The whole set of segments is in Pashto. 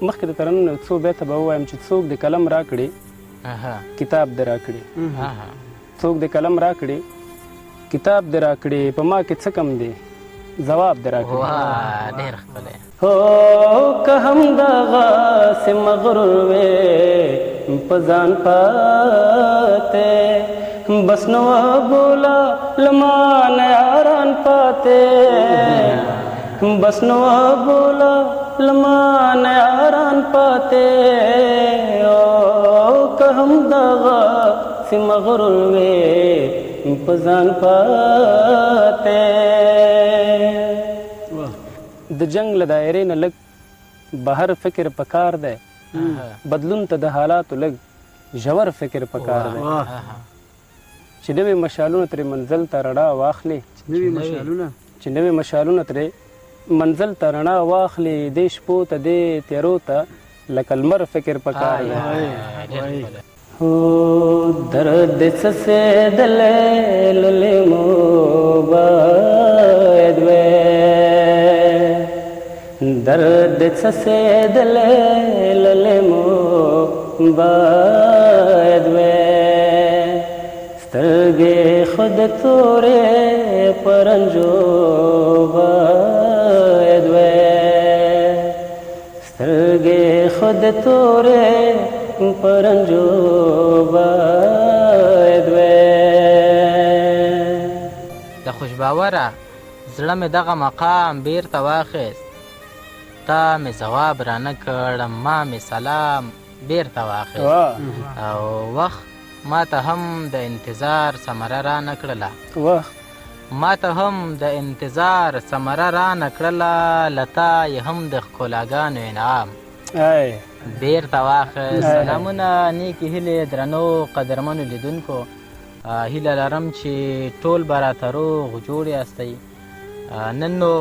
مخکې د ترنم څو بیته به ووایم چې څوک د قلم راکړي کتاب دې راکړي، څوک د قلم راکړي کتاب دې راکړي، په ما کې څه کم دی ځواب دې راکړي. ډېر ښکلی. هو که هم دغسې مغرور وې په ځان پاتې، بس نو بولا لمانه یاران پاتې، بس نو بولا لمانه یاران پاتې، او که هم دغسې مغرور وې په ځان پاتې. د جنگ له دایرې نه لږ بهر فکر پکار دی، بدلون ته د حالاتو لږ ژور فکر پکار دی، چې نوې مشالونه ترې منزل ته رڼا واخلي، چې نوې مشالونه ترې منزل ته رڼا واخلي، دې شپو ته دې تیارو ته لکه لمر فکر پکار دی. هو درد څڅېدلی لولې مو باید وی، درد څڅېدلی لولې مو باید وی، سترګې خود تورې پرنجو باید وی، سترګې خود تورې پرنجو باید وی. د خوشباوره زړه مې دغه مقام بیرته واخیست، تا مې ځواب رانه کړ، ما مې سلام بیرته واخیست، او وخت ما ته هم د انتظار ثمره رانه کړله، ما ته هم د انتظار ثمره رانه کړله، لتا یې هم د ښکلاګانو انعام بیرته واخیست. سلامونه، نیکې هیلې درنو قدرمنو لیدونکو، هیله لرم چې ټول به راته روغ جوړ یاستئ. نن نو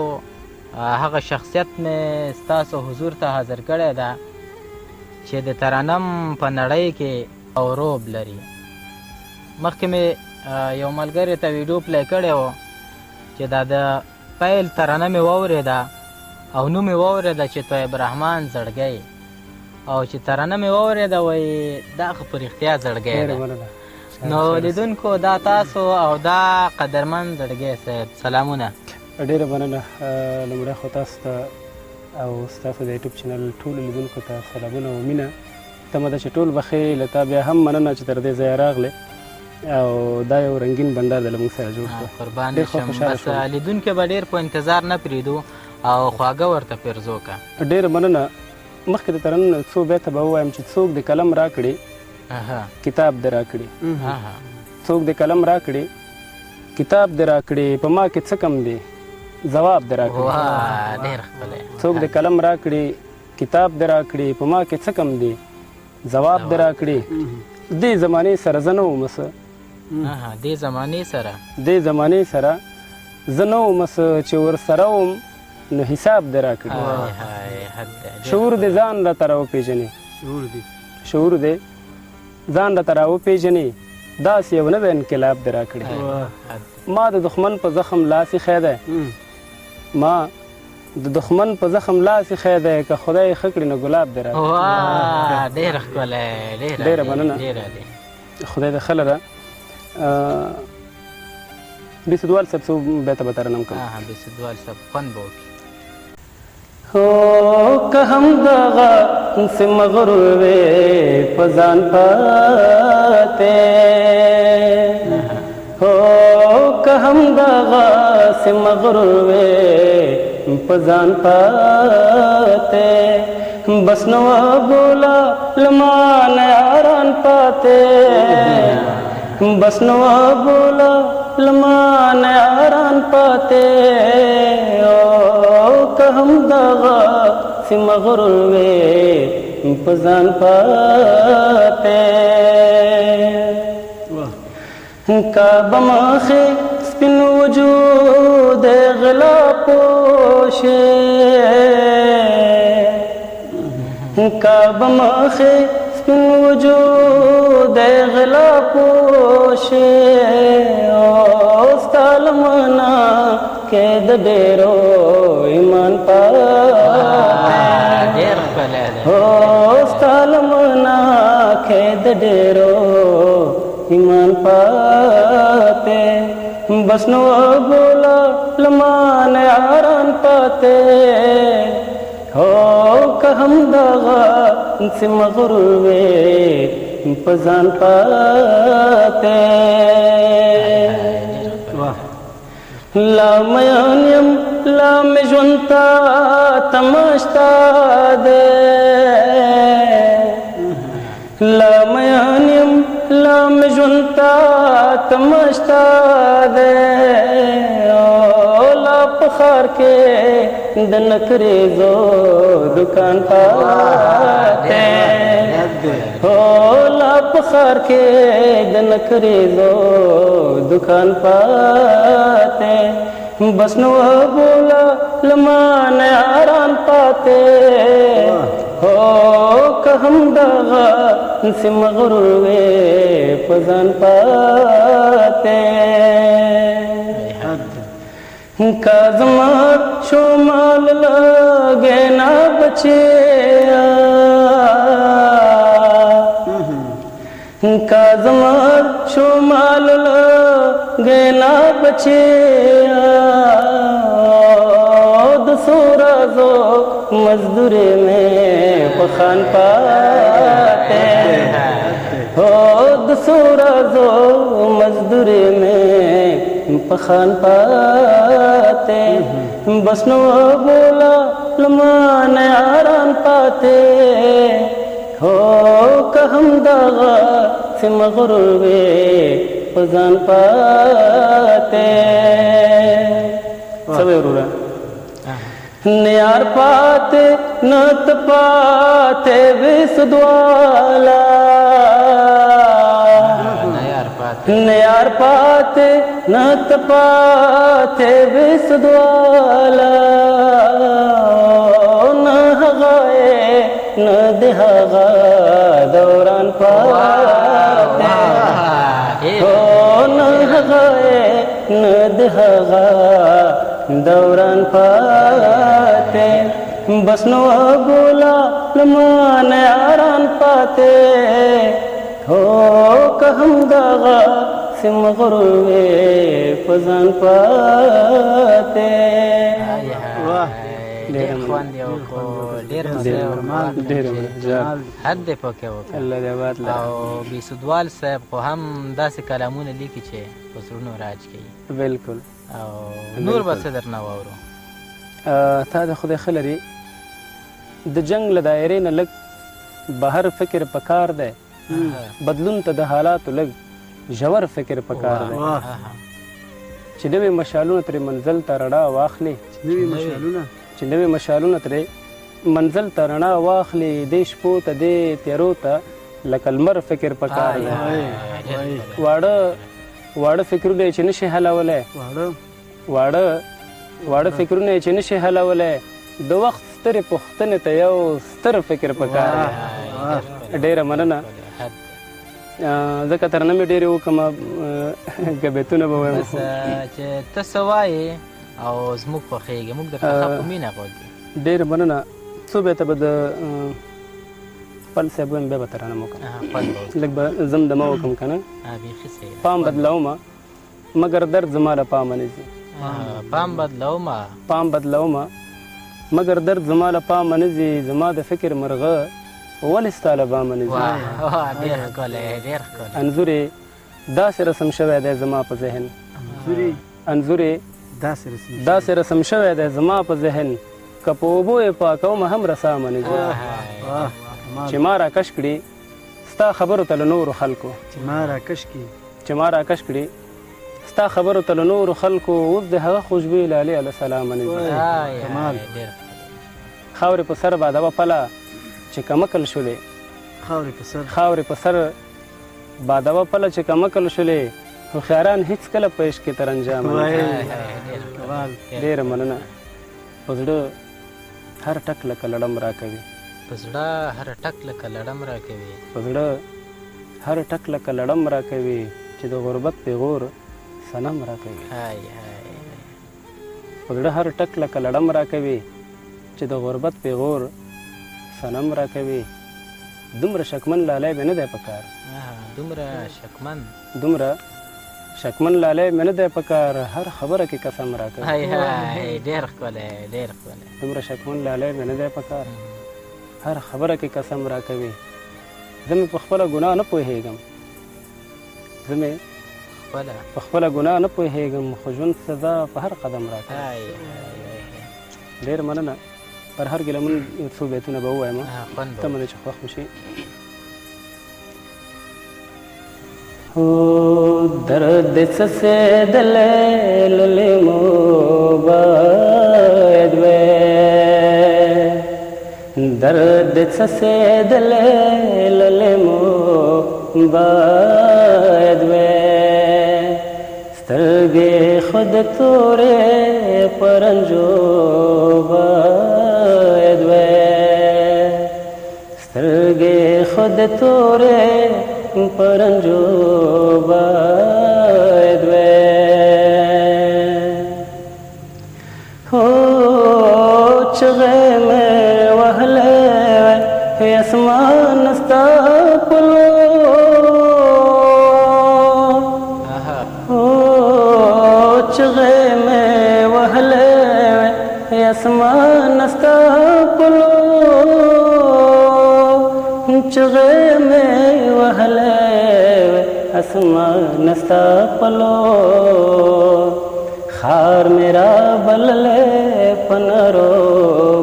هغه شخصیت مې ستاسو حضور ته حاضر کړی ده چې د ترنم په نړۍ کې اوروب لري. مخکې مې یو ملګري ته ویډیو پلی کړی و چې دا د پیل ترنه مې واورېده او نوم یې واورېده چې طیب الرحمن زړګی، او چې ترنه مې واورېده وایي دا خو په رښتیا زړګی ده. نو لیدونکو دا تاسو او دا قدرمن زړګی صاحب، سلامونه. ډېره مننه. لومړی خو تاسو ته او ستاسو د یوټیوب چینل ټولو لیدونکو ته سلامونه او مینه. تمه ده چې ټول به ښه له تا بیا هم مننه چې تر دې ځایه راغلې، او دا یو رنګین بنډار دی له موږ سره جوړ کړه. قربان شم. بس لیدونکي به ډېر په انتظار نه پرېږدو او خواږه ورته پیرزو که. ډېره مننه. مخکې د ترنم څو بیته به ووایم چې څوک د قلم راکړي کتاب دې راکړي، څوک د قلم راکړي کتاب دې راکړي، په ما کې څه کم دی ځواب دې راکړي. ډېر ښکلی. څوک د قلم راکړي کتاب دې راکړي، په ما کې څه کم دی ځواب دې راکړي. دې زمانې سره زه نه وم څه، دې زمانې سره زه نه وم څه، چې ورسره وم نو حساب دې راکړي. شعور دې ځان راته راوپېژنې، شعور دې ځان راته راوپېژنې، داسې یو نه دی انقلاب دې راکړي. ما د دښمن په زخم لاس ایښی دی، ما د دښمن په زخم لاس ایښی دی، که خدای ښه کړي نو ګلاب دې راکړي. ډېر ښکلی. ډېره مننه. خدای دې ښه لره. بیسدوال صاحب څو بیته به ترنم کوم. بیسدوال صاحب خوند به وکړي. هو که هم دغسې مغرور وې په ځان پاتې، هو که هم دغسې مغرور وې په ځان پاتې، بس نو بولا لمانه یاران پاتې، بس نو بولا لمانه یاران پاتې، او که هم دغسې مغرور وې په ځان پاتې. کعبه مخې سپین وجود غلا پوشې، کعبه مخې سپین وجود غلا پوشې، او ستا لمنه کې د ډېرو ایمان پاته ډېر ښکلی دی هو ستا لمنا کې د ډېرو ایمان پاته بس نو بولا لمان یاران پاته هو که هم دغه انسی مغرور وې پزان پاته لا میان یم لا می ژوند ته تماشتا ده لا میان یم لا می ژوند ته تماشتا ده لا په ښار کې د نکریزو دکان پاته هو لا په ښار کې د نکریزو دکان پاته بس نو بولا لمان یاران پاته هو که هم دغه انسی مغرور وې پزان پاته کازما شمال لگے نا بچیا کازما شمال لگے نا بچیا دسورازو مزدوری میں پخان پاتے ہو دسورازو مزدوری میں پخان پاتے بس نو بولا لمان یاران پاتے ہو کہ ہم دغا سے مغرور وے پزان پاتے سوے ورورا نیار پاتے نت پاتے ویس دوالا نیار پاتے نت پاتے ویس دوالا نہ غائے نہ دہاغا دوران پاتے ہو نہ غائے نہ دہاغا دوران پاتے بس نو بولا لمان یاران پاتے ہو کہ ہم دغا سے مغرور وے پزان پاتے ډېر خوند یې وکړو ډېر مزه حد دې پکې وکړ الله دې آباد لري او بیسودوال صاحب خو هم داسې کلامونه لیکي چې په زړونو راج کوي بالکل او نور به څه درنه واورو تا د خدای ښه لري د جنګ له دایرې نه لږ بهر فکر پکار دی بدلون ته د حالاتو لږ ژور فکر پکار دی چې نوي مشالونه ترې منزل ته رڼا واخلي چې نوي مشالونه ترې منزل ته رڼا واخلي دې شپو ته دې تیرو ته لکه لمر فکر پکار دی واړه فکرونه یې چې نشي حلولی واړه فکرونه یې چې نشي حلولی د وخت سترې پوښتنې ته یو ستر فکر پکار دی ډېره مننه ځکه ترنه مې ډېرې وکړم ګبیتونه به وایم چې ته څه وایې او زموږ خوښېږي موږ درته ښه په مینه غوږ ډېره مننه څو بیا ته به د خپل صاحب وایم بیا به ترانه م وکړم لږ به زم دمه وکړم که نه پام بدلومه مګر درد زما له پامه نه ځي پام بدلومه مګر درد زما له پامه نه ځي زما د فکر مرغه ولې ستا له بامه نه ځي انځور یې داسې رسم شوی دی زما په ذهن انځور یې داسې رسم شوی دی زما په ذهن که په اوبو یې پاکوم هم رسامه نه ځي چې ما راکش کړي ستا خبرو ته له نورو خلکو چې ما راکش کړي ستا خبرو ته له نورو خلکو اوس د هغه خوشبوي لالې علیه السلام نه ځي خاورې په سر بادوه پله چې کمکل شولې خاورې په سر بادوه پله چې کمکل شولې هوښیاران هېڅکله په عشق کې تر انجامه نه ډېره مننه په زړه هر ټک لکه لړم راکوي په زړه هر ټک لکه لړم راکوي په زړه هر ټک لکه لړم راکوي چې د غربت پیغور صنم راکوي په زړه هر ټک لکه لړم راکوي چې د غربت پیغور صنم راکوي دومره شکمن لالی مې نه دی په کار دومره شکمن لالی مې نه دی په کار هر خبره کې قسم راکوي ډېر ښکلی ډېر ښکلی دومره شکمن لالی مې نه دی په کار هر خبره کې قسم راکوي زه مې په خپله ګناه نه پوهېږم په خپله ګناه نه پوهېږم خو ژوند سزا په هر قدم راکوي ډېر مننه پر هر ګیله مونږ یو څو بیتونه به ووایم تمه ده چې خوښ مو شي درد څڅېدلی للې مو باید وی درد څڅېدلی للې مو باید وی سترګې خود تورې پرنجو باید وی سترګې خود تورې پرنجو باید وی هو چغې مې وهلې وی اسمان ستا پلو چغې مې وهلې وی اسمان ستا پلو چغې مې وهلې وی اسمان ستا پلو خار مې را بللې پنرو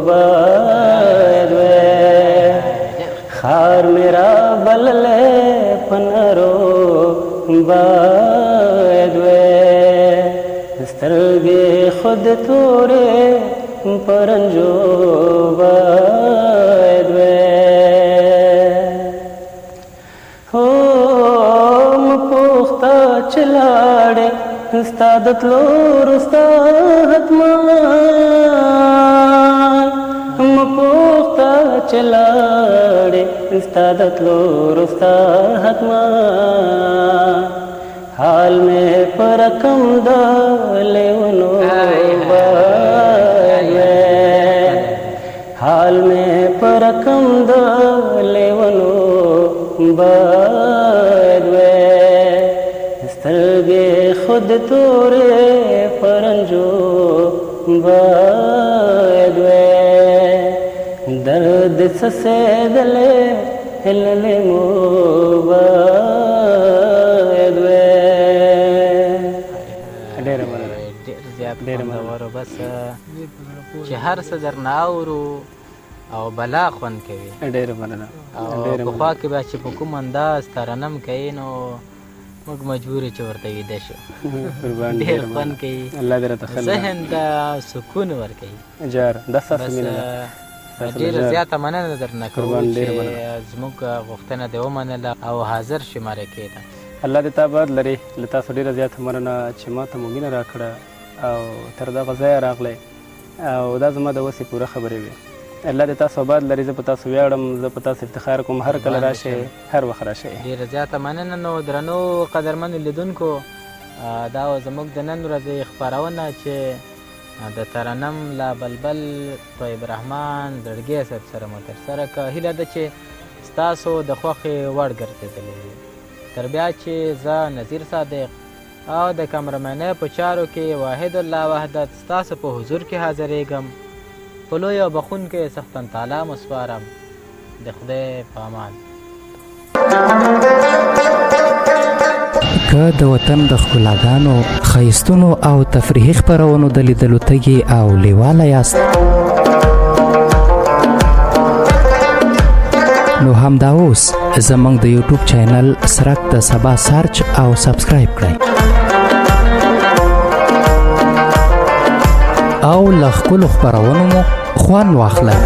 باید وی خار مې را بللې پنرو باید وی سترګې خود تورې پرنجو باید وی هو مپوښته چې لاړې ستا د تلو وروسته حتمان مپوښته چې لاړې ستا د تلو وروسته حتمان حال مې په رقم د لیونو باید وی حال مې په رقم د لیونو باید وی سترګې خود تورې پرنجو باید وی درد څڅېدلی للې مو باید وی ډېره مننه ډېر زیات خوندور بس چې هر څه درنه اورو او بلا خوند کوي ډېره مننه او پخوا کې به چې په کوم انداز ترنم کوي نو موږ مجبور چې ورته ویده شو ډېر خوند کوي ذهن ته سکون ورکوي جار دا ستاسو مینه ده ډېره زیاته مننه درنه کوو چې زموږ غوښتنه دې ومنله او حاضر شي مرکې ته الله دې تا باد لري له تاسو ډېره زیاته مننه چې ما ته مو مینه راکړه او تر دغه ځایه راغلی او دا زما د وسې پوره خبرې وې الله دې تاسو آباد لري زه په تاسو ویاړم زه په تاسو افتخار کوم هر کله راشئ هر وخت راشئ ډېره زیاته مننه نو درنو قدرمنو لیدونکو دا زموږ د نن ورځې خپرونه چې د ترنم لا بلبل طیب الرحمن زړګی صاحب سره مو ترسره کړه هیله ده چې ستاسو د خوښې وړ ګرځېدلی وي تر بیا چې زه نظیر صادق او د کمرمنۍ په چارو کې واحد الله وحدت ستاسو په حضور کې حاضرېږم په لوی او بخونکی سختن تعالی مو سپارم د خدای په امان که د وطن د ښکلاګانو ښایستونو او تفریحي خپرونو د لیدلو تږي او لیواله یاست نو همدا اوس زموږ د یوټیوب چینل سرک د سبا سرچ او سبسکرایب کړئ او له ښکلو خپرونو مو خوند واخلئ